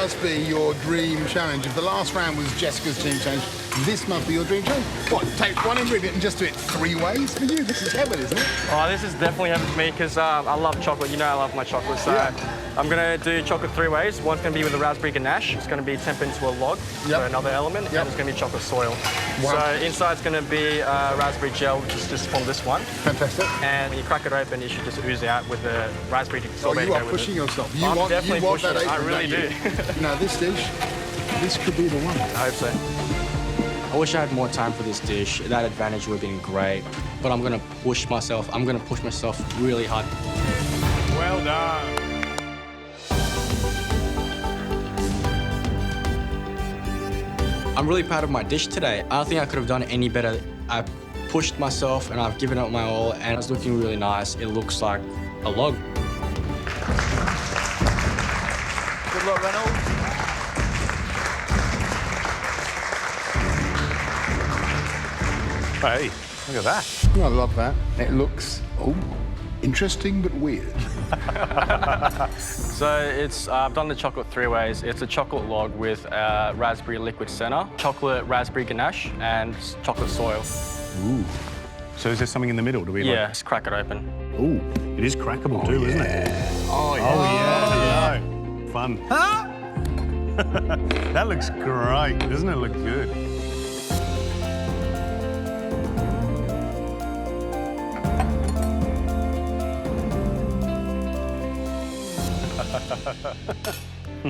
must be your dream challenge. If the last round was Jessica's dream challenge, this must be your dream challenge. What, take one ingredient and just do it 3 ways? For you, this is heaven, isn't it? Oh, this is definitely heaven for me because I love chocolate. You know I love my chocolate, so I'm going to do chocolate 3 ways. One's going to be with a raspberry ganache. It's going to be tempered into a log for another element, and it's going to be chocolate soil. Wow. So inside's going to be raspberry gel, which is just from this one. Fantastic. And when you crack it open, it should just ooze out with the raspberry sorbet. You are pushing yourself. You I'm want, definitely you want pushing that it. I really do. Now, this dish, this could be the one. I hope so. I wish I had more time for this dish. That advantage would have been great. But I'm going to push myself. I'm going to push myself really hard. Well done. I'm really proud of my dish today. I don't think I could have done any better. I pushed myself and I've given it my all, and it's looking really nice. It looks like a log. Good luck, Reynold. Hey, look at that. I love that. It looks, interesting but weird. So it's, I've done the chocolate 3 ways. It's a chocolate log with raspberry liquid center, chocolate raspberry ganache, and chocolate soil. Ooh. So is there something in the middle? Do we Yeah, just crack it open. Ooh, it is crackable too, isn't it? Oh, yeah. Oh, yeah. Fun. Huh? That looks great. Doesn't it look good?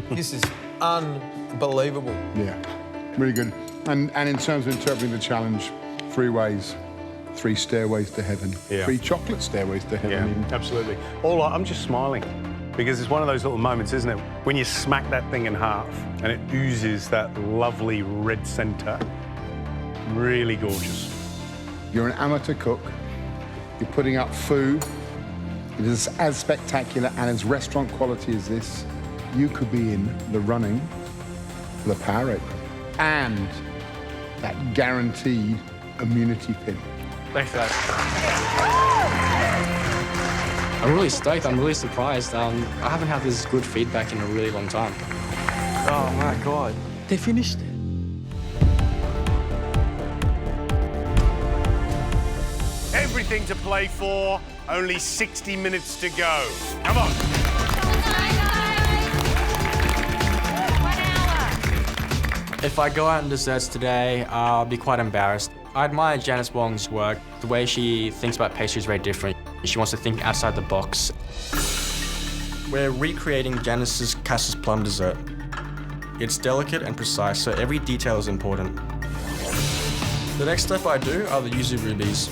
This is unbelievable. Yeah, really good. And in terms of interpreting the challenge, 3 ways, 3 stairways to heaven, 3 chocolate stairways to heaven. Yeah, absolutely. I'm just smiling because it's one of those little moments, isn't it? When you smack that thing in half and it oozes that lovely red centre. Really gorgeous. You're an amateur cook. You're putting up food. It is as spectacular and as restaurant quality as this. You could be in the running for the Power Apron and that guaranteed immunity pin. Thanks, guys. I'm really stoked. I'm really surprised. I haven't had this good feedback in a really long time. Oh, my God. They finished it. Everything to play for. Only 60 minutes to go. Come on. 1 hour. If I go out in desserts today, I'll be quite embarrassed. I admire Janice Wong's work. The way she thinks about pastry is very different. She wants to think outside the box. We're recreating Janice's Cass's Plum Dessert. It's delicate and precise, so every detail is important. The next step I do are the yuzu rubies.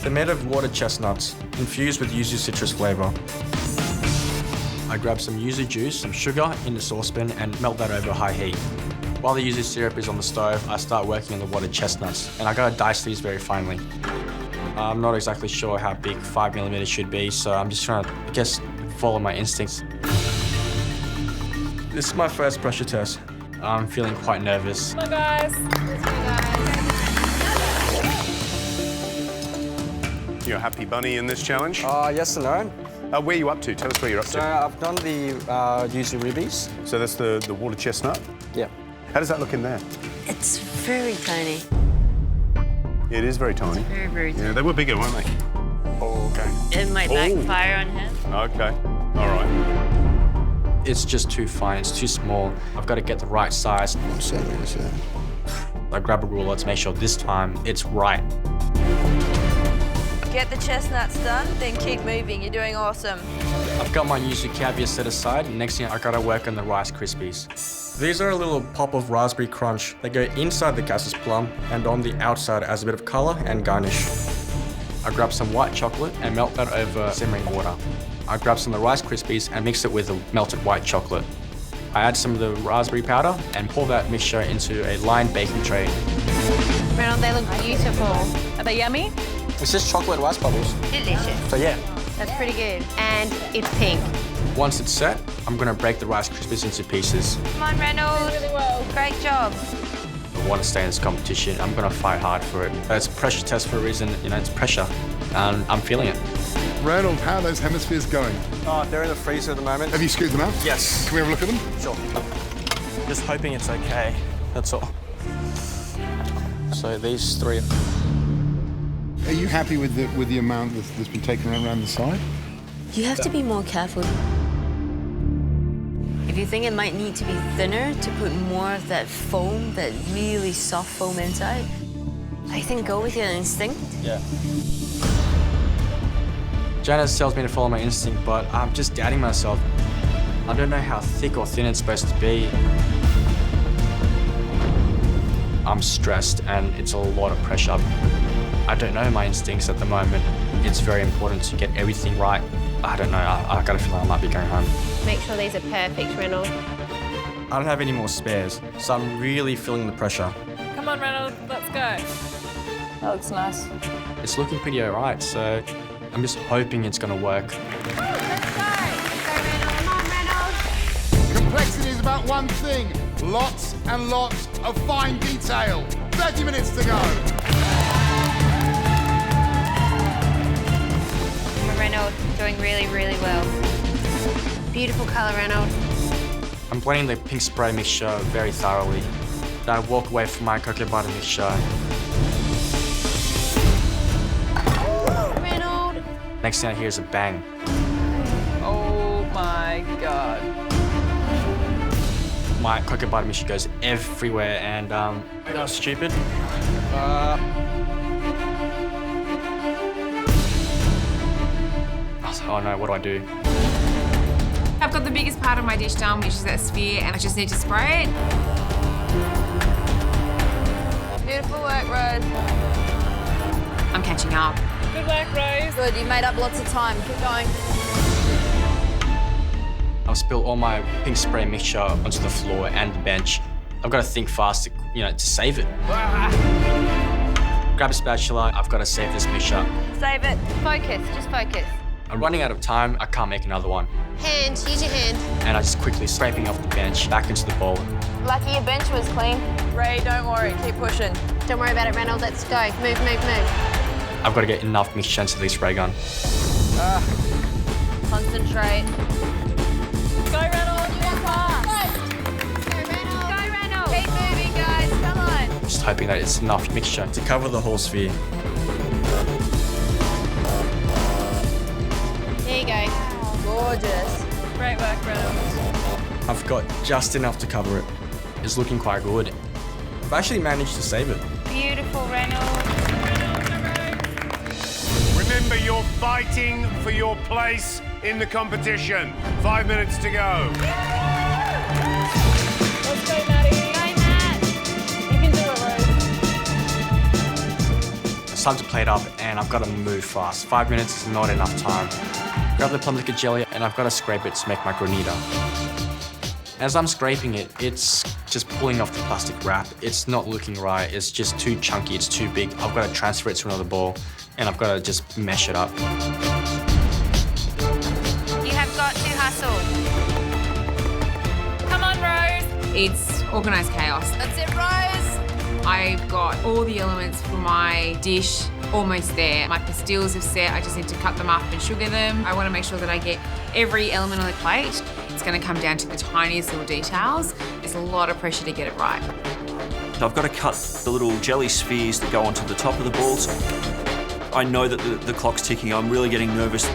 They're made of water chestnuts, infused with yuzu citrus flavour. I grab some yuzu juice, some sugar in the saucepan and melt that over high heat. While the yuzu syrup is on the stove, I start working on the water chestnuts, and I gotta dice these very finely. I'm not exactly sure how big 5mm should be, so I'm just trying to, I guess, follow my instincts. This is my first pressure test. I'm feeling quite nervous. Hello, guys. You're a happy bunny in this challenge? Yes and no. Where are you up to? Tell us where you're up So to. I've done the yuzu rubies. So that's the water chestnut? Yeah. How does that look in there? It's very tiny. It is very tiny. Very, very tiny. Yeah, they were bigger, weren't they? Oh, okay. It might backfire on him. Okay, all right. It's just too fine, it's too small. I've got to get the right size. I grab a ruler to make sure this time it's right. Get the chestnuts done, then keep moving. You're doing awesome. I've got my yuzu caviar set aside. Next thing, I gotta work on the Rice Krispies. These are a little pop of raspberry crunch. They go inside the Cass's plum and on the outside as a bit of color and garnish. I grab some white chocolate and melt that over simmering water. I grab some of the Rice Krispies and mix it with the melted white chocolate. I add some of the raspberry powder and pour that mixture into a lined baking tray. Reynold, they look beautiful. Are they yummy? It's just chocolate rice bubbles. Delicious. So yeah. That's pretty good. And it's pink. Once it's set, I'm gonna break the Rice Krispies into pieces. Come on, Reynold. Really well. Great job. I want to stay in this competition. I'm gonna fight hard for it. It's a pressure test for a reason. You know, it's pressure, and I'm feeling it. Reynold, how are those hemispheres going? They're in the freezer at the moment. Have you scooped them out? Yes. Can we have a look at them? Sure. Just hoping it's okay, that's all. So these three. Are you happy with the amount that's been taken around the side? You have to be more careful. If you think it might need to be thinner to put more of that foam, that really soft foam inside, I think go with your instinct. Yeah. Janice tells me to follow my instinct, but I'm just doubting myself. I don't know how thick or thin it's supposed to be. I'm stressed and it's a lot of pressure. I don't know my instincts at the moment. It's very important to get everything right. I don't know, I got a feeling I might be going home. Make sure these are perfect, Reynold. I don't have any more spares, so I'm really feeling the pressure. Come on, Reynold, let's go. That looks nice. It's looking pretty all right, so I'm just hoping it's gonna work. Let's go! Let's go, Reynold. Come on, Reynold. Complexity is about one thing. Lots and lots of fine detail. 30 minutes to go. Reynold, doing really, really well. Beautiful colour, Reynold. I'm blending the pink spray mixture very thoroughly. I walk away from my cocoa butter mixture. Reynold. Next thing I hear is a bang. Oh my God. My cocoa butter mixture goes everywhere and That was stupid. oh no, what do I do? I've got the biggest part of my dish done, which is that sphere, and I just need to spray it. Beautiful work, Rose. I'm catching up. Good work, Rose. Good, you made up lots of time. Keep going. I'll spill all my pink spray mixture onto the floor and the bench. I've got to think fast, to save it. Grab a spatula, I've got to save this mixture. Save it. Focus, just focus. I'm running out of time, I can't make another one. Hand, use your hand. And I just quickly scraping off the bench back into the bowl. Lucky your bench was clean. Ray, don't worry. Keep pushing. Don't worry about it, Reynold. Let's go. Move, move, move. I've got to get enough mixture into the spray gun. Concentrate. Go, Reynold. You're fast. Go, Reynold. Go, Reynold. Keep moving, guys. Come on. Just hoping that it's enough mixture to cover the whole sphere. There you go. Gorgeous. Great work, Reynold. I've got just enough to cover it. It's looking quite good. I've actually managed to save it. Beautiful, Reynold. Remember, you're fighting for your place in the competition. 5 minutes to go. Let's go, Maddie. Go, Matt. You can do it, Rose. It's time to plate up and I've got to move fast. 5 minutes is not enough time. Grab the plum dessert jelly and I've got to scrape it to make my granita. As I'm scraping it, it's just pulling off the plastic wrap. It's not looking right. It's just too chunky, it's too big. I've got to transfer it to another bowl and I've got to just mesh it up. You have got to hustle. Come on, Rose. It's organised chaos. That's it, Rose. I've got all the elements for my dish almost there. My pastilles have set, I just need to cut them up and sugar them. I want to make sure that I get every element on the plate. It's going to come down to the tiniest little details. There's a lot of pressure to get it right. I've got to cut the little jelly spheres that go onto the top of the balls. I know that the clock's ticking. I'm really getting nervous.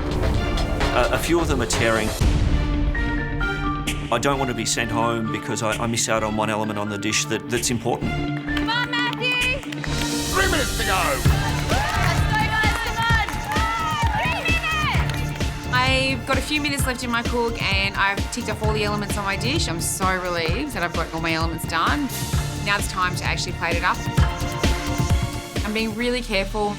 A few of them are tearing. I don't want to be sent home because I miss out on one element on the dish that's important. Come on, Matthew. 3 minutes to go. I've got a few minutes left in my cook and I've ticked off all the elements on my dish. I'm so relieved that I've got all my elements done. Now it's time to actually plate it up. I'm being really careful.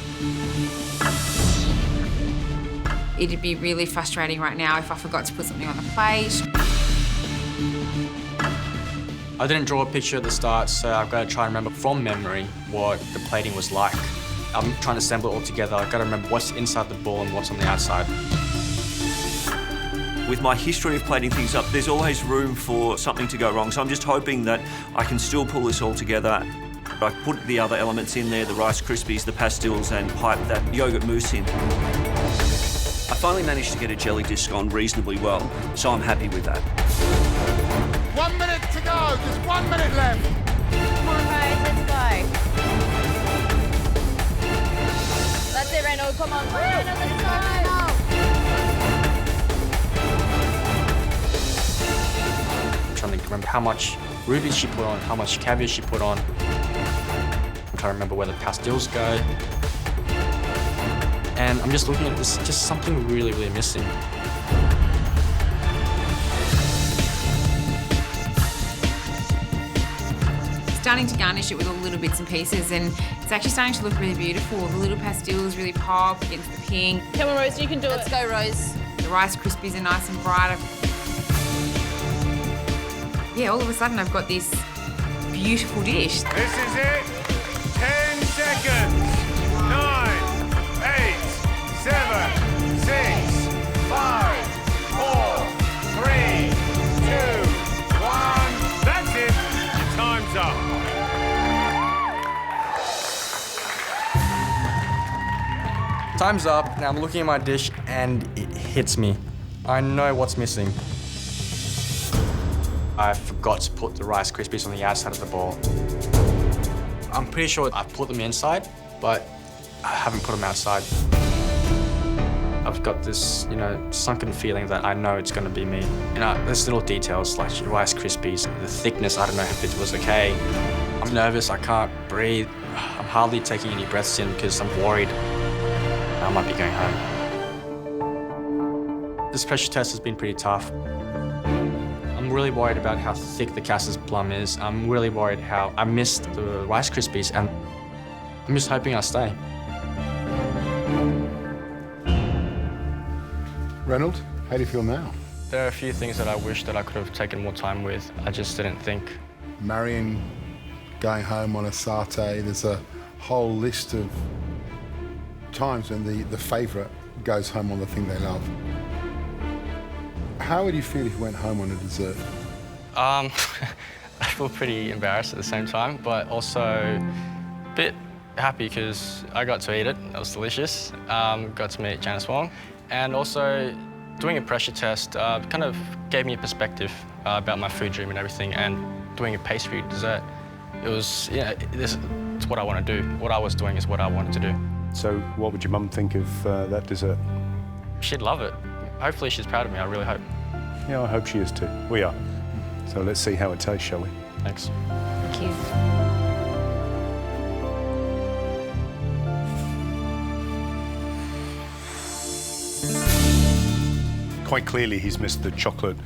It'd be really frustrating right now if I forgot to put something on the plate. I didn't draw a picture at the start, so I've got to try and remember from memory what the plating was like. I'm trying to assemble it all together. I've got to remember what's inside the ball and what's on the outside. With my history of plating things up, there's always room for something to go wrong. So I'm just hoping that I can still pull this all together. I put the other elements in there, the Rice Krispies, the pastilles, and pipe that yogurt mousse in. I finally managed to get a jelly disc on reasonably well, so I'm happy with that. 1 minute to go, just 1 minute left. Come on, guys, let's go. That's it, Reynold. Come on, Reynold, let's go. I'm trying to remember how much rubies she put on, how much caviar she put on. I'm trying to remember where the pastils go. And I'm just looking at this, just something really, really missing. Starting to garnish it with all the little bits and pieces, and it's actually starting to look really beautiful. The little pastils really pop against the pink. Come on, Rose, you can do it. Let's go, Rose. The Rice Krispies are nice and bright. Yeah, all of a sudden I've got this beautiful dish. This is it. 10 seconds. 9, 8, 7, 6, 5, 4, 3, 2, 1. That's it. Your time's up. Time's up. Now I'm looking at my dish and it hits me. I know what's missing. I forgot to put the Rice Krispies on the outside of the bowl. I'm pretty sure I've put them inside, but I haven't put them outside. I've got this, sunken feeling that I know it's gonna be me. There's little details like Rice Krispies, the thickness, I don't know if it was okay. I'm nervous, I can't breathe. I'm hardly taking any breaths in because I'm worried I might be going home. This pressure test has been pretty tough. I'm really worried about how thick the Cass's plum is. I'm really worried how I missed the Rice Krispies, and I'm just hoping I stay. Reynold, how do you feel now? There are a few things that I wish that I could have taken more time with. I just didn't think. Marrying, going home on a satay, there's a whole list of times when the favourite goes home on the thing they love. How would you feel if you went home on a dessert? I feel pretty embarrassed at the same time, but also a bit happy because I got to eat it. It was delicious. Got to meet Janice Wong. And also doing a pressure test kind of gave me a perspective about my food dream and everything. And doing a pastry dessert, it was, this is what I want to do. What I was doing is what I wanted to do. So what would your mum think of that dessert? She'd love it. Hopefully she's proud of me, I really hope. Yeah, I hope she is too. We are. So let's see how it tastes, shall we? Thanks. Thank you. Quite clearly he's missed the chocolate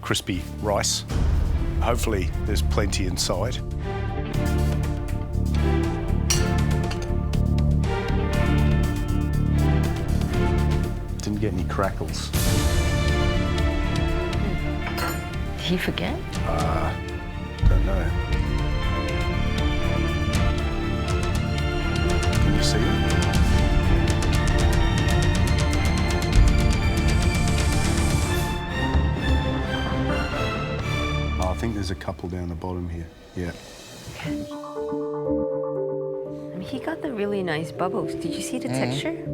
crispy rice. Hopefully there's plenty inside. Didn't get any crackles. Did he forget? Don't know. Can you see it? I think there's a couple down the bottom here. Yeah. Okay. I mean, he got the really nice bubbles. Did you see the texture?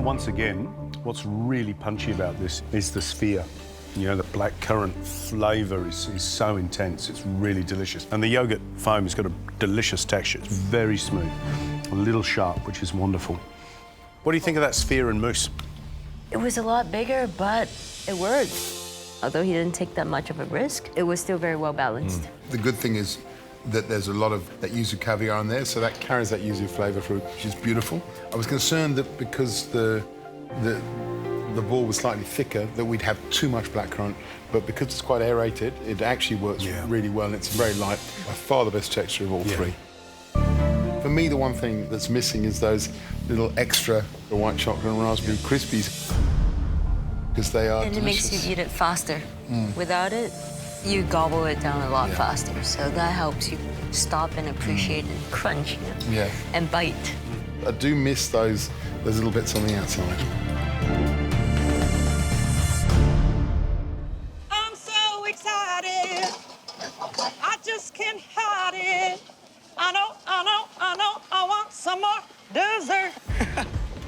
Once again, what's really punchy about this is the sphere. The black currant flavour is so intense, it's really delicious. And the yogurt foam has got a delicious texture. It's very smooth, a little sharp, which is wonderful. What do you think of that sphere and mousse? It was a lot bigger, but it worked. Although he didn't take that much of a risk, it was still very well balanced. The good thing is that there's a lot of that yuzu caviar in there, so that carries that yuzu flavour through, which is beautiful. I was concerned that because the ball was slightly thicker, that we'd have too much blackcurrant, but because it's quite aerated, it actually works really well, and it's very light. By far the best texture of all three. For me, the one thing that's missing is those little extra white chocolate and raspberry Krispies, because they are And delicious. it makes you eat it faster. Without it, You gobble it down a lot faster, so that helps you stop and appreciate and crunch, and bite. I do miss those little bits on the outside. I'm so excited. I just can't hide it. I know, I want some more dessert.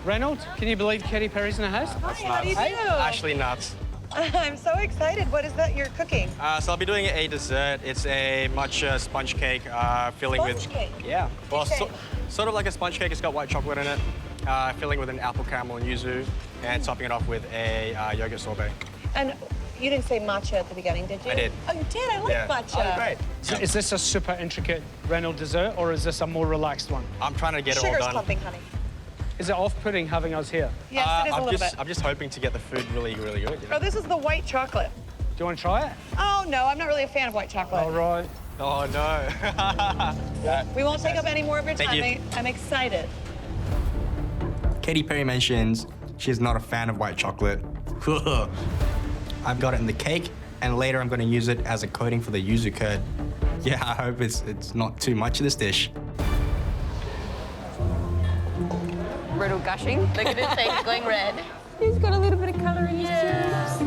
Reynold, can you believe Katy Perry's in the house? Hi, how do you do? Actually nuts. I'm so excited. What is that you're cooking? So I'll be doing a dessert. It's a matcha sponge cake filling with... Sponge cake? Yeah. Well, sort of like a sponge cake. It's got white chocolate in it. Filling with an apple caramel and yuzu, and topping it off with a yogurt sorbet. And you didn't say matcha at the beginning, did you? I did. Oh, you did? I like matcha. Oh, great. So is this a super intricate Reynold dessert, or is this a more relaxed one? I'm trying to get it all Sugar's done. clumping, honey. Is it off-putting having us here? Yes, it is a little bit. I'm just hoping to get the food really, really good. You know? Oh, this is the white chocolate. Do you want to try it? Oh, no, I'm not really a fan of white chocolate. All right. Oh, no. We won't take up any more of your time. Thank you. I'm excited. Katy Perry mentions she's not a fan of white chocolate. I've got it in the cake, and later I'm going to use it as a coating for the yuzu curd. Yeah, I hope it's not too much of this dish. Brittle gushing. Look at his face going red. He's got a little bit of colour in his cheeks.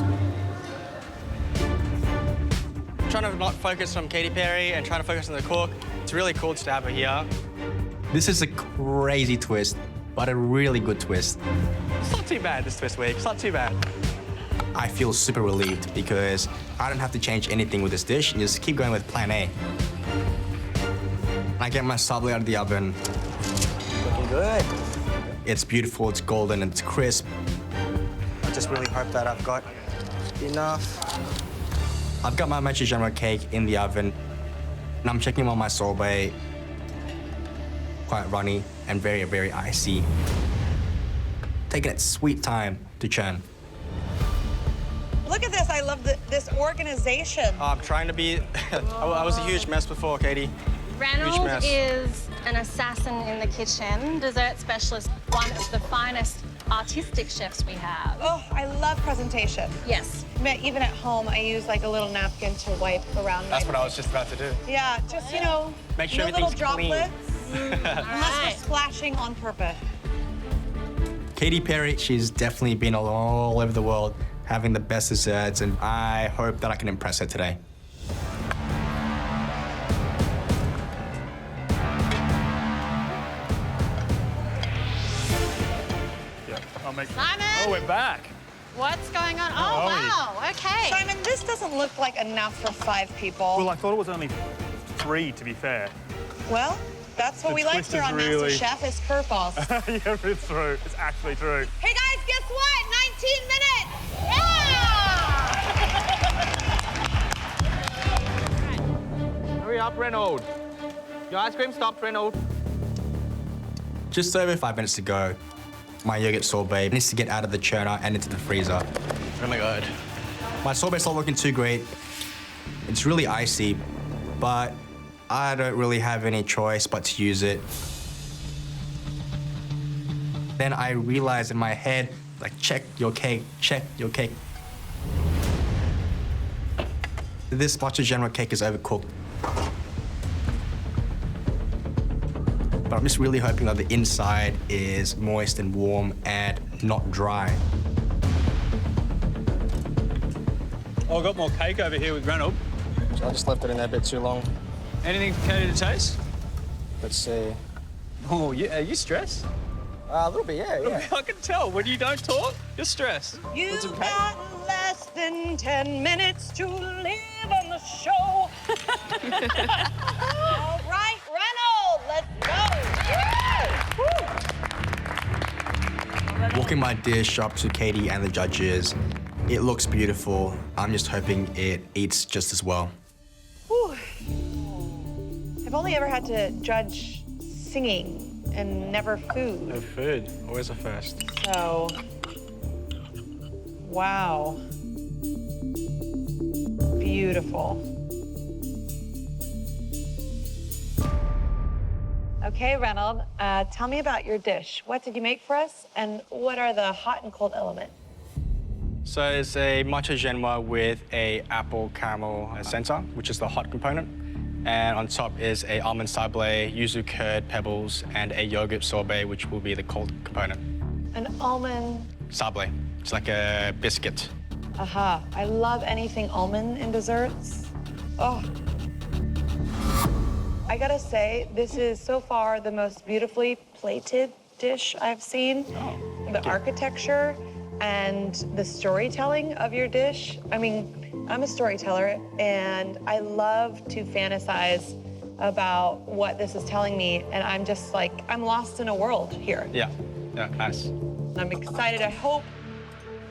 Trying to not focus on Katy Perry and trying to focus on the cook. It's really cool to have her here. This is a crazy twist, but a really good twist. It's not too bad, this twist week. It's not too bad. I feel super relieved because I don't have to change anything with this dish and just keep going with plan A. I get my sabli out of the oven. Looking good. It's beautiful, it's golden, and it's crisp. I just really hope that I've got enough. I've got my matcha genre cake in the oven, and I'm checking on my sorbet. Quite runny and very, very icy. Taking its sweet time to churn. Look at this. I love this organization. I'm trying to be... I was a huge mess before, Katie. Reynold is an assassin in the kitchen, dessert specialist, one of the finest artistic chefs we have. Oh, I love presentation. Yes. Even at home, I use like a little napkin to wipe around That's my... what I was just about to do. Yeah, just, you know, Make sure no little everything's clean. droplets. Unless we're splashing on purpose. Katy Perry, she's definitely been all over the world having the best desserts, and I hope that I can impress her today. Simon! Oh, we're back. What's going on? Oh, wow, okay. Simon, this doesn't look like enough for 5 people. Well, I thought it was only 3, to be fair. Well, that's what we like here on MasterChef is curveballs. Yeah, it's true. It's actually true. Hey, guys, guess what? 19 minutes! Yeah! Hurry up, Reynold. Your ice cream stopped, Reynold. Just over 5 minutes to go. My yogurt sorbet needs to get out of the churner and into the freezer. Oh my God. My sorbet's not looking too great. It's really icy, but I don't really have any choice but to use it. Then I realized in my head, like, check your cake, check your cake. This matcha genre cake is overcooked. But I'm just really hoping that the inside is moist and warm and not dry. Oh, I've got more cake over here with Reynold. So I just left it in there a bit too long. Anything for Katie to taste? Let's see. Oh, yeah. Are you stressed? A little bit, yeah. I can tell. When you don't talk, you're stressed. You've got less than 10 minutes to live on the show. All right, Reynold, let's go. Walking my dish up to Katie and the judges, it looks beautiful. I'm just hoping it eats just as well. Whew. I've only ever had to judge singing and never food. No food, always a first. So, wow. Beautiful. Okay, Reynold, tell me about your dish. What did you make for us, and what are the hot and cold elements? So it's a matcha genoa with a apple caramel center, which is the hot component. And on top is a almond sablé, yuzu curd, pebbles, and a yogurt sorbet, which will be the cold component. An almond... Sablé. It's like a biscuit. Aha. I love anything almond in desserts. Oh. I gotta say, this is so far the most beautifully plated dish I've seen. Oh, the architecture and the storytelling of your dish. I mean, I'm a storyteller, and I love to fantasize about what this is telling me, and I'm just like, I'm lost in a world here. Yeah, nice. I'm excited. I hope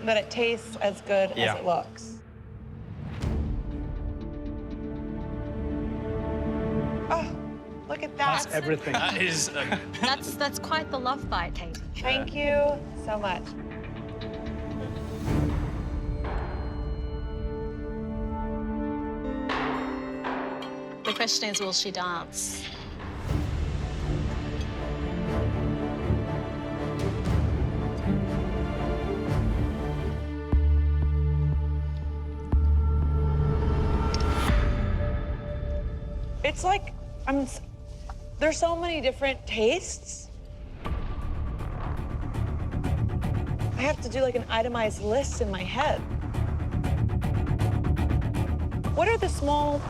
that it tastes as good as it looks. Oh, look at that. That's everything. That is... That's quite the love bite, Kate. Thank you so much. The question is, will she dance? It's like, there's so many different tastes. I have to do like an itemized list in my head. What are the small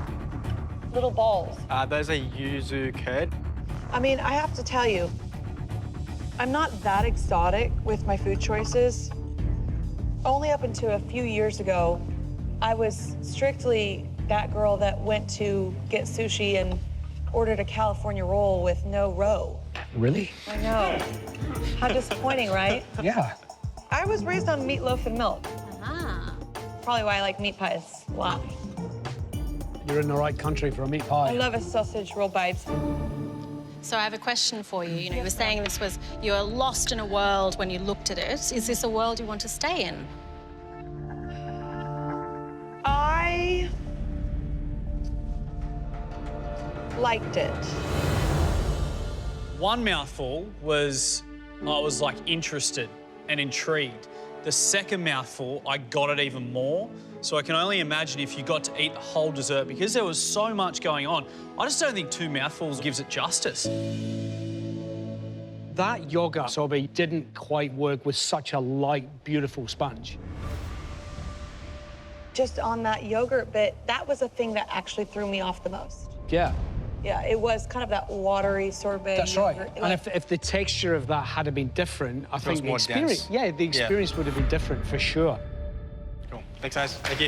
little balls? Those are yuzu curd. I mean, I have to tell you, I'm not that exotic with my food choices. Only up until a few years ago, I was strictly that girl that went to get sushi and ordered a California roll with no roe. Really? I know. How disappointing, right? Yeah. I was raised on meatloaf and milk. Ah. Probably why I like meat pies a lot. You're in the right country for a meat pie. I love a sausage roll bites. So I have a question for you. You know, you were saying this was, you were lost in a world when you looked at it. Is this a world you want to stay in? I liked it. One mouthful was, I was like interested and intrigued. The second mouthful, I got it even more. So I can only imagine if you got to eat the whole dessert, because there was so much going on. I just don't think 2 mouthfuls gives it justice. That yogurt sorbet didn't quite work with such a light, beautiful sponge. Just on that yogurt bit, that was the thing that actually threw me off the most. Yeah. Yeah, it was kind of that watery sorbet. That's yogurt. right. And if the texture of that had been different, I think the experience, the experience would have been different for sure. Cool. Thanks, guys. Thank you.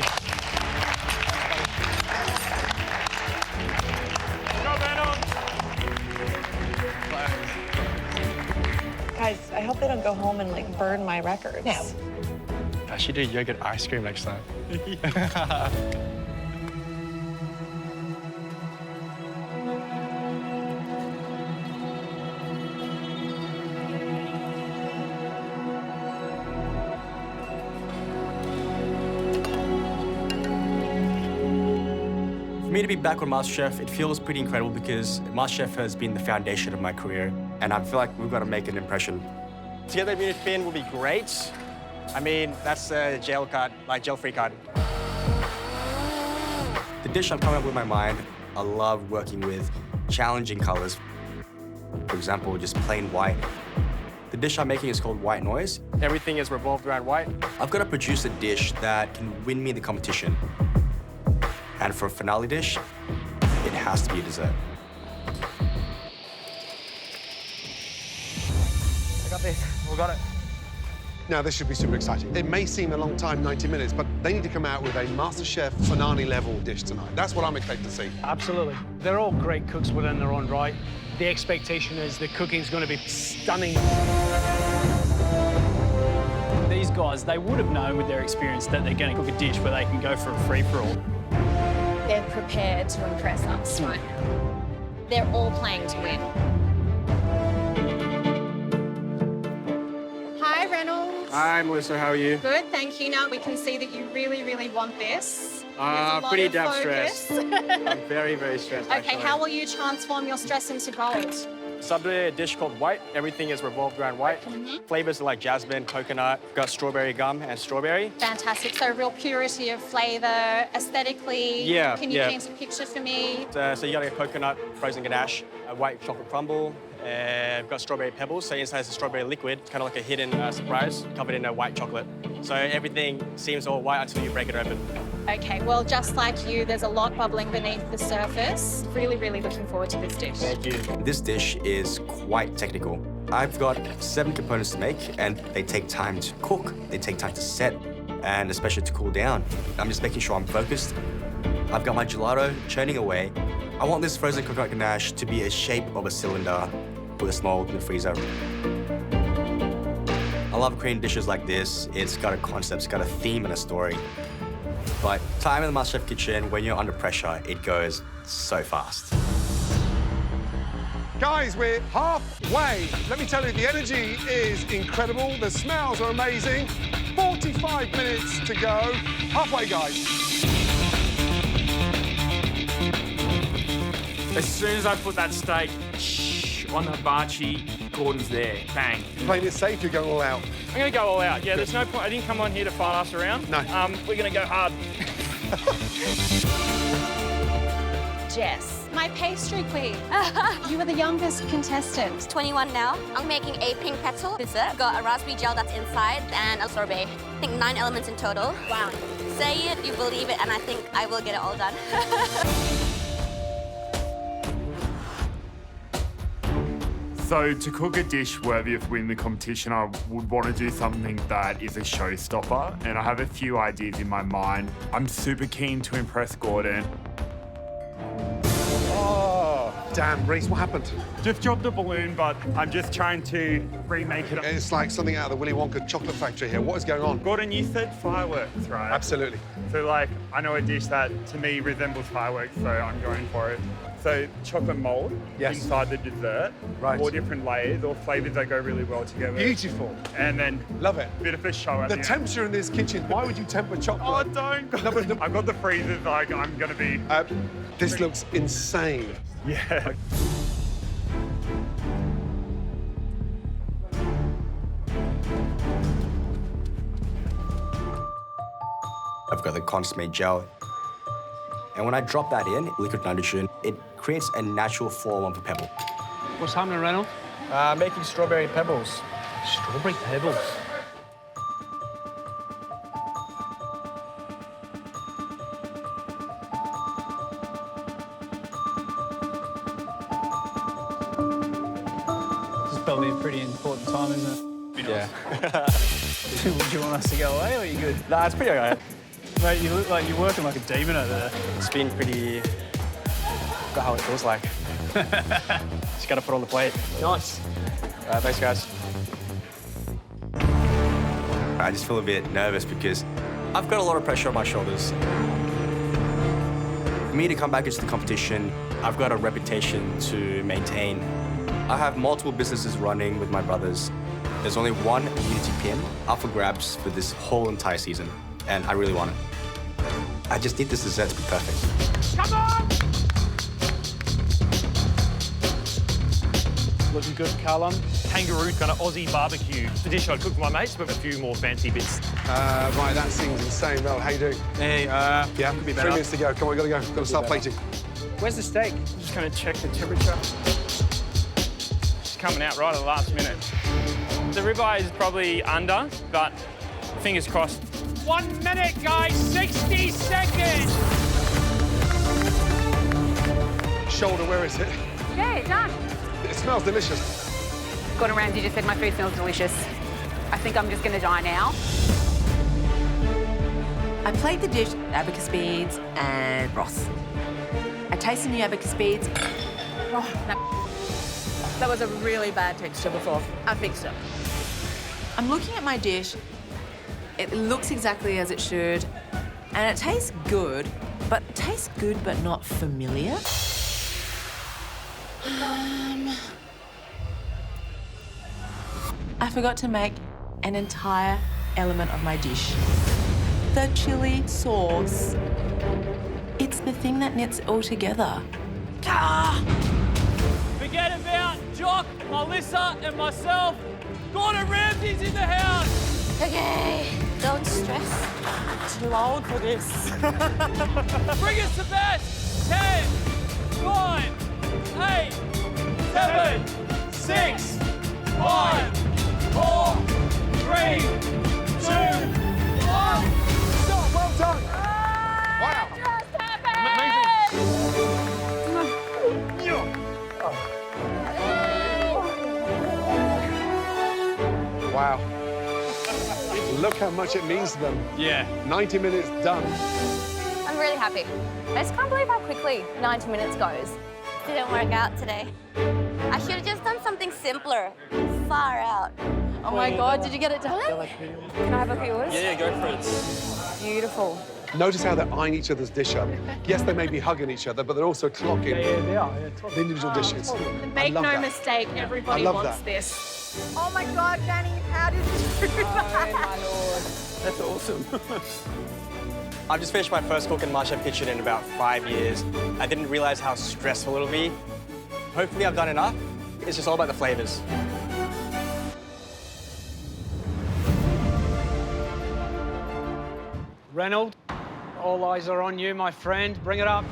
Guys, I hope they don't go home and like burn my records. No. I should do yogurt ice cream next time. For me to be back on MasterChef, it feels pretty incredible because MasterChef has been the foundation of my career, and I feel like we've got to make an impression. To get that minute fin would be great. I mean, that's a gel card, like gel-free card. The dish I'm coming up with in my mind, I love working with challenging colors. For example, just plain white. The dish I'm making is called White Noise. Everything is revolved around white. I've got to produce a dish that can win me the competition. And for a finale dish, it has to be a dessert. I got this. We got it. Now, this should be super exciting. It may seem a long time, 90 minutes, but they need to come out with a MasterChef finale-level dish tonight. That's what I'm expecting to see. Absolutely. They're all great cooks within their own right. The expectation is the cooking's going to be stunning. These guys, they would have known with their experience that they're going to cook a dish where they can go for a free-for-all. They're prepared to impress us right now. They're all playing to win. Hi, Reynolds. Hi, Melissa. How are you? Good, thank you. Now we can see that you really, really want this. Pretty damn stressed. I'm very, very stressed, Okay, actually. how will you transform your stress into gold? So I'm doing a dish called white. Everything is revolved around white. Flavors are like jasmine, coconut, got strawberry gum and strawberry. Fantastic. So real purity of flavour, aesthetically. Yeah, Can you paint a picture for me? So you got a coconut frozen ganache, a white chocolate crumble, and we've got strawberry pebbles. So inside is a strawberry liquid, kind of like a hidden surprise, covered in a white chocolate. So everything seems all white until you break it open. Okay, well, just like you, there's a lot bubbling beneath the surface. Really, really looking forward to this dish. Thank you. This dish is quite technical. I've got 7 components to make, and they take time to cook, they take time to set, and especially to cool down. I'm just making sure I'm focused. I've got my gelato churning away. I want this frozen coconut ganache to be a shape of a cylinder with a small in the freezer. I love creating dishes like this. It's got a concept, it's got a theme and a story. But time in the MasterChef kitchen, when you're under pressure, it goes so fast. Guys, we're halfway. Let me tell you, the energy is incredible. The smells are amazing. 45 minutes to go. Halfway, guys. As soon as I put that steak on the hibachi, Gordon's there. Bang. Playing it safe, you're going all out. I'm going to go all out. Yeah, there's no point. I didn't come on here to fight us around. No. We're going to go hard. Jess, my pastry queen. You were the youngest contestant. 21 now. I'm making a pink pretzel dessert. Got a raspberry gel that's inside and a sorbet. I think 9 elements in total. Wow. Say it, you believe it, and I think I will get it all done. So to cook a dish worthy of winning the competition, I would want to do something that is a showstopper, and I have a few ideas in my mind. I'm super keen to impress Gordon. Oh, damn, Reese, what happened? Just dropped the balloon, but I'm just trying to remake it. It's like something out of the Willy Wonka chocolate factory here. What is going on? Gordon, you said fireworks, right? Absolutely. So, like, I know a dish that, to me, resembles fireworks, so I'm going for it. So, chocolate mold inside the dessert. Right. 4 different layers, all flavors that go really well together. Beautiful. And then love it. Bit of a show at the the temperature in this kitchen. Why would you temper chocolate? Oh, don't. I've got the freezers. Like, I'm going to be... This looks insane. Yeah. I've got the consommé gel. And when I drop that in, liquid nitrogen, it creates a natural form of a pebble. What's happening, Reynold? Making strawberry pebbles. Strawberry pebbles. This is probably a pretty important time, isn't it? Yeah. Would you want us to go away, or are you good? Nah, it's pretty all right. Mate, you look like you're working like a demon over there. It's been pretty... Got how it feels like. Just gotta put on the plate. Nice. Thanks, guys. I just feel a bit nervous because I've got a lot of pressure on my shoulders. For me to come back into the competition, I've got a reputation to maintain. I have multiple businesses running with my brothers. There's only one unity pin up for grabs for this whole entire season, and I really want it. I just need this dessert to be perfect. Come on! Looking good, Carlon. Kangaroo kind of Aussie barbecue. The dish I'd cook for my mates, but a few more fancy bits. Right, that seems insane. Well, how you doing? Hey, yeah, could be 3 better. minutes to go. Come on, gotta go. Gotta start plating. Where's the steak? I'm just going to check the temperature. It's coming out right at the last minute. The ribeye is probably under, but fingers crossed. 1 minute, guys, 60 seconds! Shoulder, where is it? Yeah, done. It smells delicious. Gordon Ramsay just said my food smells delicious. I think I'm just going to die now. I played the dish abacus beads and broth. I tasted the abacus beads. Oh, no. That was a really bad texture before. I fixed it. I'm looking at my dish. It looks exactly as it should, and it tastes good, but not familiar. I forgot to make an entire element of my dish. The chili sauce. It's the thing that knits it all together. Forget about Jock, Melissa, and myself. Gordon Ramsay's in the house. Okay, don't stress. Too old for this. Bring us the best. 10, 9, 8, 7, 6, 5, 4, 3, 2, 1. Stop, well done. Wow. Wow. Look how much it means to them. Yeah. 90 minutes done. I'm really happy. I just can't believe how quickly 90 minutes goes. Didn't work out today. I should have just done something simpler. Far out. Oh my God, did you get it done? Can I have a few yours? Yeah, go for it. Beautiful. Notice how they're eyeing each other's dish up. Yes, they may be hugging each other, but they're also clocking they are. the individual dishes. Make no that. mistake, everybody love wants that. this. Oh my God, Danny, how did you do that? Oh, my Lord. That's awesome. I've just finished my first cook in MasterChef kitchen in about 5 years. I didn't realize how stressful it'll be. Hopefully I've done enough. It's just all about the flavors. Reynold, all eyes are on you, my friend. Bring it up.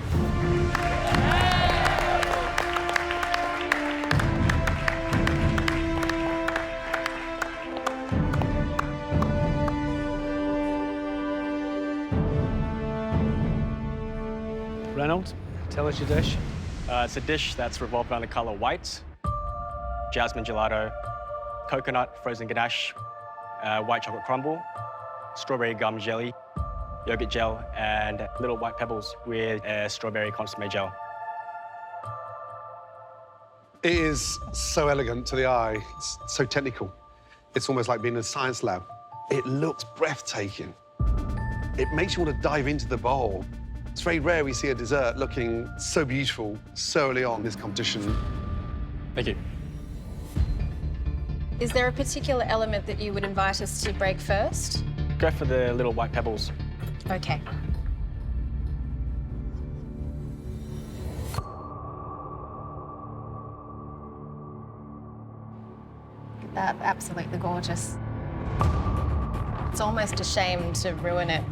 Reynold, tell us your dish. It's a dish that's revolved around the color white, jasmine gelato, coconut frozen ganache, white chocolate crumble, strawberry gum jelly, yogurt gel, and little white pebbles with strawberry consomme gel. It is so elegant to the eye. It's so technical. It's almost like being in a science lab. It looks breathtaking. It makes you want to dive into the bowl. It's very rare we see a dessert looking so beautiful so early on in this competition. Thank you. Is there a particular element that you would invite us to break first? Go for the little white pebbles. Okay. That's absolutely gorgeous. It's almost a shame to ruin it.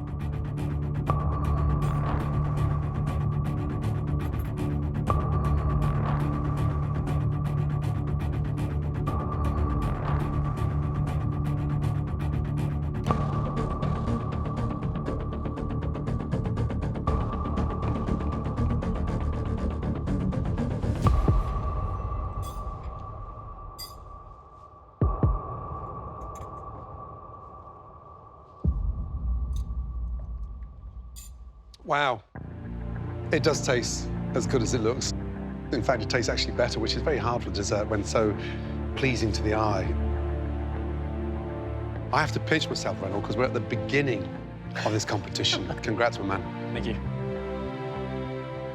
Wow. It does taste as good as it looks. In fact, it tastes actually better, which is very hard for dessert when so pleasing to the eye. I have to pinch myself, Reynold, because we're at the beginning of this competition. Congrats, my man. Thank you.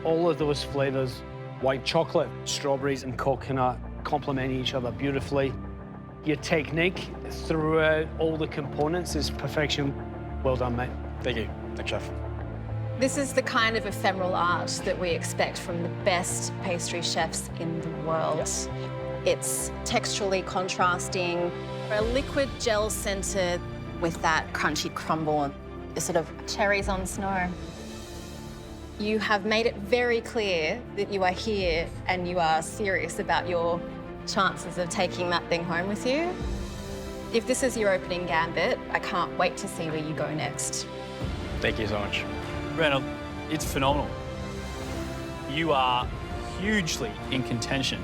All of those flavors, white chocolate, strawberries, and coconut, complement each other beautifully. Your technique throughout all the components is perfection. Well done, mate. Thank you. Thanks, Chef. This is the kind of ephemeral art that we expect from the best pastry chefs in the world. It's texturally contrasting, a liquid gel centre with that crunchy crumble, the sort of cherries on snow. You have made it very clear that you are here and you are serious about your chances of taking that thing home with you. If this is your opening gambit, I can't wait to see where you go next. Thank you so much. Reynold, it's phenomenal. You are hugely in contention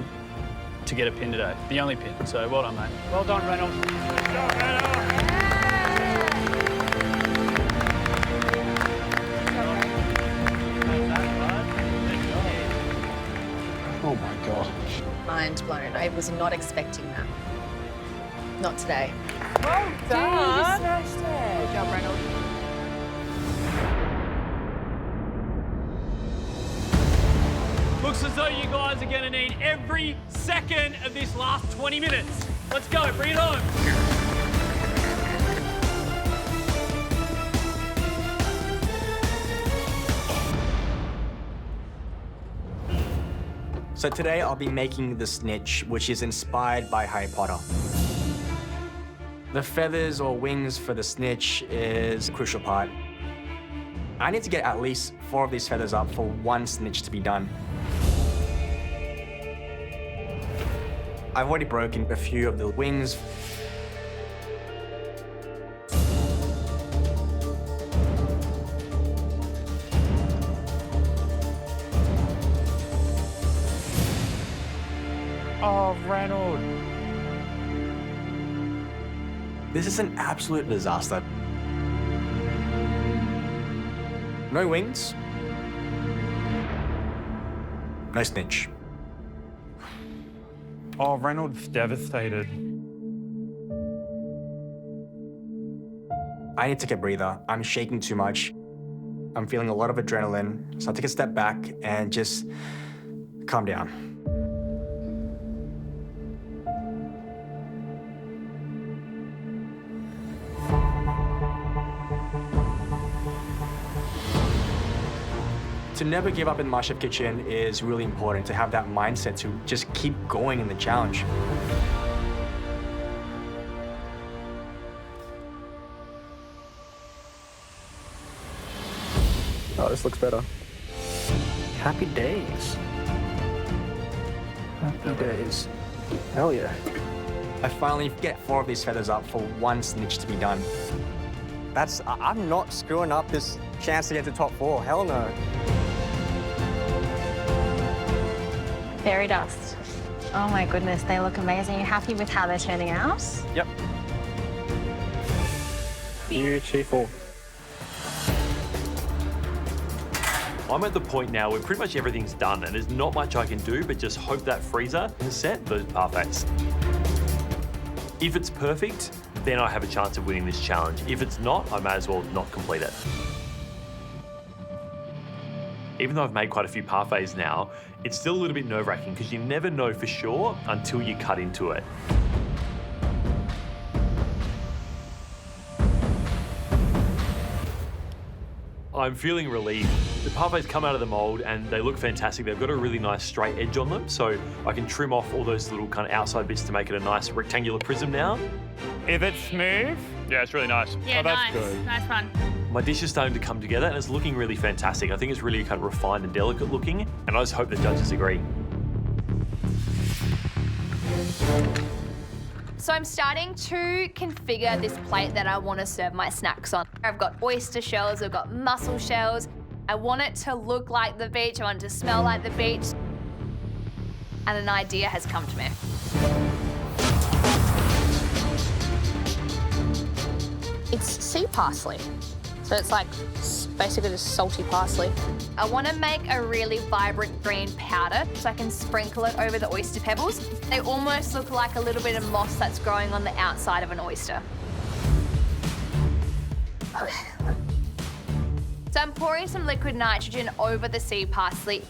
to get a pin today, the only pin. So well done, mate. Well done, Reynold. Oh, my God. Mind blown. I was not expecting that. Not today. Well done. You smashed it. Good job, Reynold. Looks as though you guys are going to need every second of this last 20 minutes. Let's go, bring it on. So today I'll be making the Snitch, which is inspired by Harry Potter. The feathers or wings for the Snitch is a crucial part. I need to get at least 4 of these feathers up for one Snitch to be done. I've already broken a few of the wings. Oh, Reynold. This is an absolute disaster. No wings. No Snitch. Oh, Reynold's devastated. I need to take a breather. I'm shaking too much. I'm feeling a lot of adrenaline. So I take a step back and just calm down. To never give up in the MasterChef kitchen is really important, to have that mindset to just keep going in the challenge. Oh, this looks better. Happy days. Happy days. Hell yeah. I finally get 4 of these feathers up for one Snitch to be done. I'm not screwing up this chance to get to top 4. Hell no. Fairy dust. Oh my goodness, they look amazing. Are you happy with how they're turning out? Yep. Beautiful. I'm at the point now where pretty much everything's done and there's not much I can do but just hope that freezer can set those parfaits. If it's perfect, then I have a chance of winning this challenge. If it's not, I may as well not complete it. Even though I've made quite a few parfaits now, it's still a little bit nerve-wracking because you never know for sure until you cut into it. I'm feeling relieved. The parfaits come out of the mold and they look fantastic. They've got a really nice straight edge on them, so I can trim off all those little kind of outside bits to make it a nice rectangular prism now. If it's smooth, yeah, it's really nice. Yeah, oh, that's nice. good. Nice one. My dish is starting to come together and it's looking really fantastic. I think it's really kind of refined and delicate looking, and I just hope the judges agree. So I'm starting to configure this plate that I want to serve my snacks on. I've got oyster shells, I've got mussel shells. I want it to look like the beach, I want it to smell like the beach. And an idea has come to me. It's sea parsley. So it's like basically just salty parsley. I want to make a really vibrant green powder so I can sprinkle it over the oyster pebbles. They almost look like a little bit of moss that's growing on the outside of an oyster. Okay. So I'm pouring some liquid nitrogen over the sea parsley.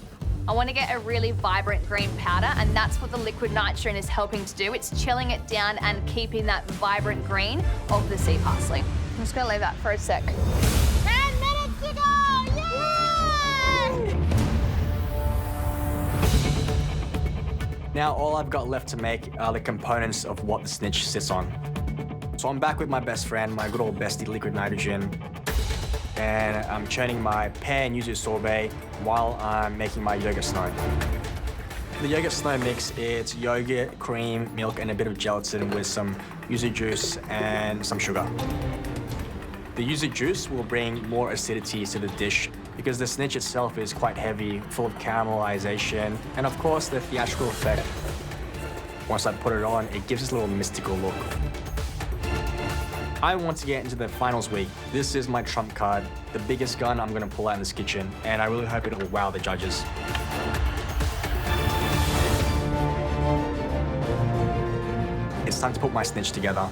I want to get a really vibrant green powder, and that's what the liquid nitrogen is helping to do. It's chilling it down and keeping that vibrant green of the sea parsley. I'm just going to leave that for a sec. 10 minutes to go! Yay! Now all I've got left to make are the components of what the Snitch sits on. So I'm back with my best friend, my good old bestie, liquid nitrogen. And I'm churning my pear and yuzu sorbet while I'm making my yogurt snow. The yogurt snow mix, it's yogurt, cream, milk, and a bit of gelatin with some yuzu juice and some sugar. The yuzu juice will bring more acidity to the dish because the Snitch itself is quite heavy, full of caramelization, and of course the theatrical effect. Once I put it on, it gives this little mystical look. I want to get into the finals week. This is my trump card, the biggest gun I'm gonna pull out in this kitchen, and I really hope it'll wow the judges. It's time to put my Snitch together.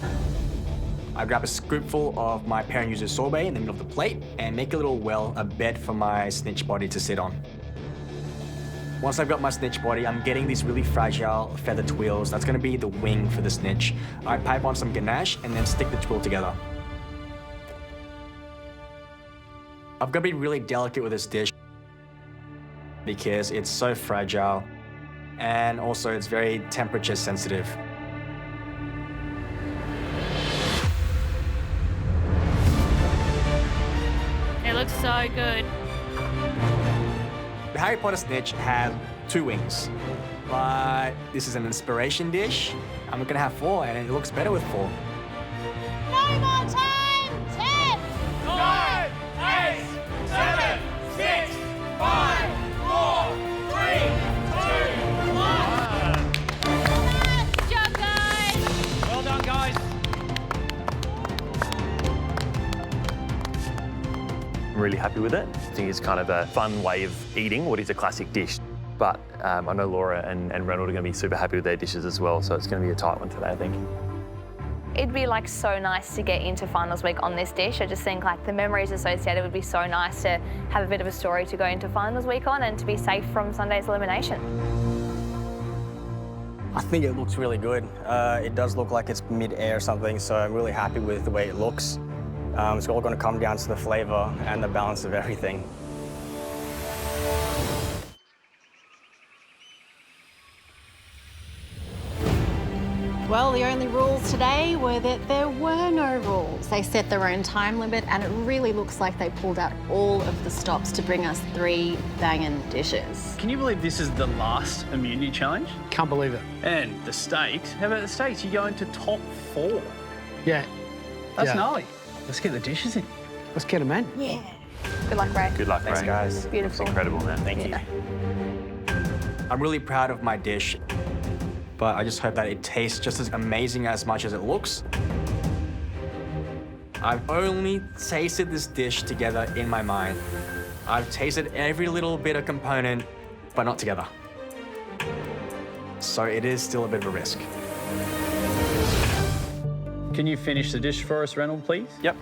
I grab a scoopful of my pear and yuzu sorbet in the middle of the plate and make a little well, a bed for my Snitch body to sit on. Once I've got my Snitch body, I'm getting these really fragile feather twills. That's gonna be the wing for the Snitch. I pipe on some ganache and then stick the twill together. I've gotta be really delicate with this dish because it's so fragile. and also it's very temperature sensitive. It looks so good. The Harry Potter Snitch had 2 wings, but this is an inspiration dish. I'm gonna have 4, and it looks better with 4. No more time! 10, 9, 8, 7, 6, 5, 4, 3, 2, 1. Good job, guys! Well done, guys. I'm really happy with it. I think it's kind of a fun way of eating what is a classic dish. But I know Laura and Reynold are going to be super happy with their dishes as well, so it's going to be a tight one today, I think. It'd be like so nice to get into finals week on this dish. I just think like the memories associated would be so nice to have a bit of a story to go into finals week on and to be safe from Sunday's elimination. I think it looks really good. It does look like it's mid-air or something, so I'm really happy with the way it looks. It's all going to come down to the flavour and the balance of everything. Well, the only rules today were that there were no rules. They set their own time limit, and it really looks like they pulled out all of the stops to bring us 3 banging dishes. Can you believe this is the last immunity challenge? Can't believe it. And the steaks. How about the steaks? You go into top 4. Yeah. That's Yeah. gnarly. Let's get the dishes in. Let's get them in. Yeah. Good luck, Ray. Good luck, Thanks, Ray. guys. Beautiful. It's incredible, man. Thank you. I'm really proud of my dish, but I just hope that it tastes just as amazing as much as it looks. I've only tasted this dish together in my mind. I've tasted every little bit of component, but not together. So it is still a bit of a risk. Can you finish the dish for us, Reynold, please? Yep.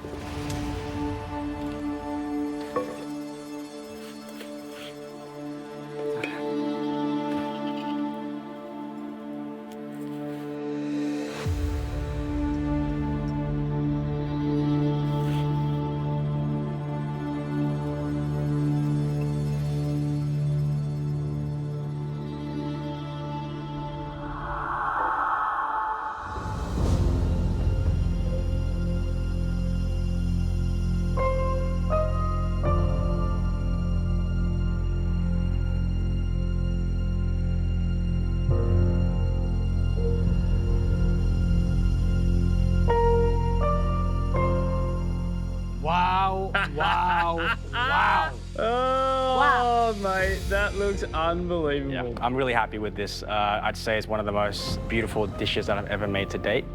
Wow, wow, wow. Oh, mate, that looks unbelievable. Yeah, I'm really happy with this. I'd say it's one of the most beautiful dishes that I've ever made to date.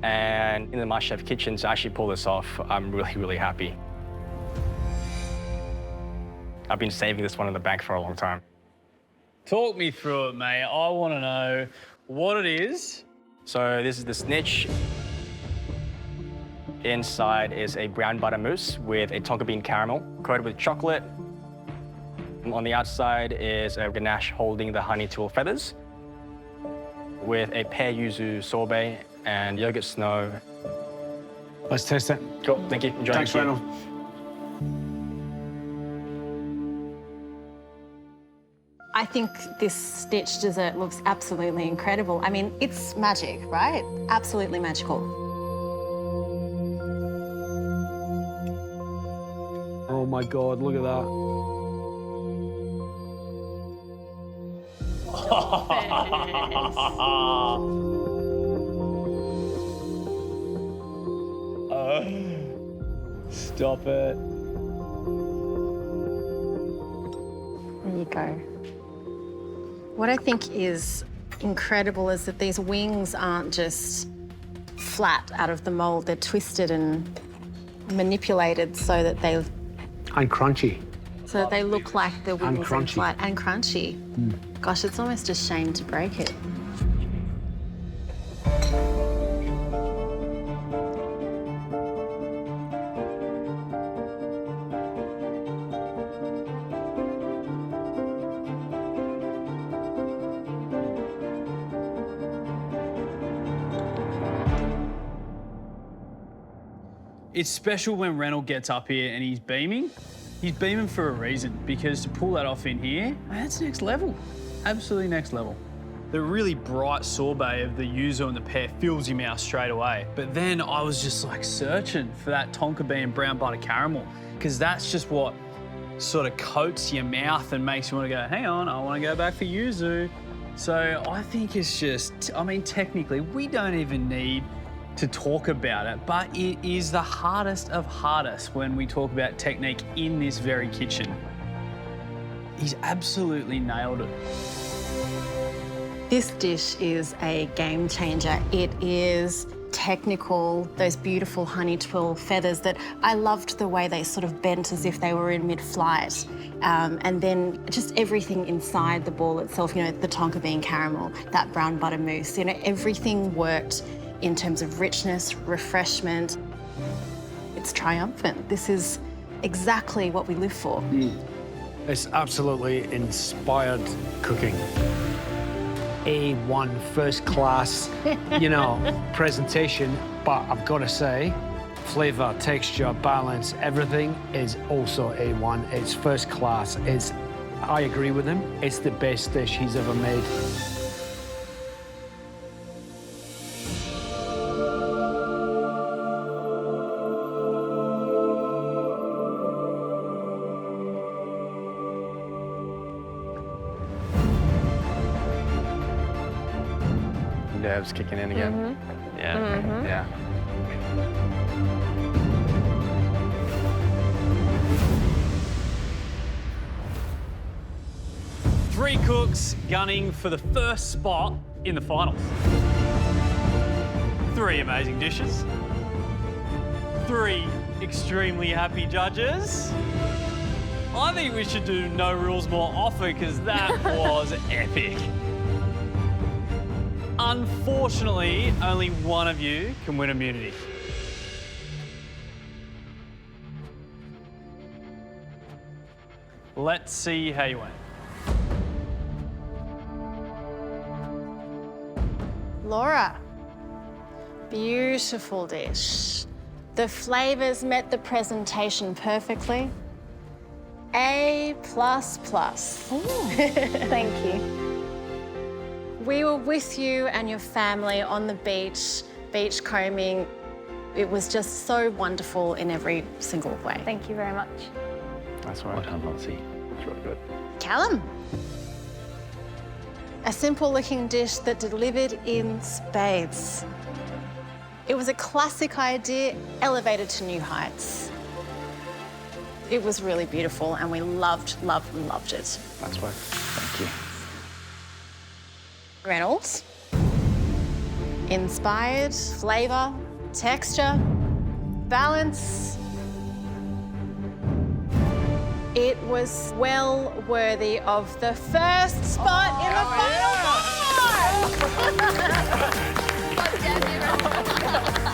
And in the MasterChef kitchen, to actually pull this off, I'm really, really happy. I've been saving this one in the bank for a long time. Talk me through it, mate. I want to know what it is. So this is the Snitch. Inside is a brown butter mousse with a tonka bean caramel coated with chocolate. On the outside is a ganache holding the honey tulle feathers with a pear yuzu sorbet and yogurt snow. Let's taste it. Cool, thank you. Enjoy. Thanks, Reynold. I think this Snitch dessert looks absolutely incredible. I mean, it's magic, right? Absolutely magical. Oh my God, look at that. Stop it. There you go. What I think is incredible is that these wings aren't just flat out of the mold. They're twisted and manipulated so that they crunchy. So that they look like the wings And crunchy. are flat and crunchy. Gosh, it's almost a shame to break it. It's special when Reynold gets up here and he's beaming. He's beaming for a reason, because to pull that off in here, man, that's next level. absolutely next level. The really bright sorbet of the yuzu and the pear fills your mouth straight away. But then I was just like searching for that tonka bean brown butter caramel, because that's just what sort of coats your mouth and makes you want to go, hang on, I want to go back for yuzu. So I think it's just, I mean, technically, we don't even need to talk about it, but it is the hardest of hardest when we talk about technique in this very kitchen. He's absolutely nailed it. This dish is a game changer. It is technical, those beautiful honey twill feathers that I loved the way they sort of bent as if they were in mid-flight. And then just everything inside the ball itself, you know, the tonka bean caramel, that brown butter mousse, you know, everything worked in terms of richness, refreshment. It's triumphant. This is exactly what we live for. It's absolutely inspired cooking. A1 first class, you know, presentation, but I've got to say, flavor, texture, balance, everything is also A1. It's first class. I agree with him. It's the best dish he's ever made. Nerves kicking in again. Yeah. Three cooks gunning for the first spot in the finals. Three amazing dishes. Three extremely happy judges. I think we should do no rules more often because that was epic. Unfortunately, only one of you can win immunity. Let's see how you went. Laura, beautiful dish. The flavors met the presentation perfectly. A++. Thank you. We were with you and your family on the beach combing. It was just so wonderful in every single way. Thank you very much. That's right. Well done, Lottie. It's really good. Callum. A simple-looking dish that delivered in spades. It was a classic idea, elevated to new heights. It was really beautiful, and we loved, loved, loved it. That's right. Thank you. Reynolds. Inspired, flavour, texture, balance. It was well worthy of the first spot in the final five.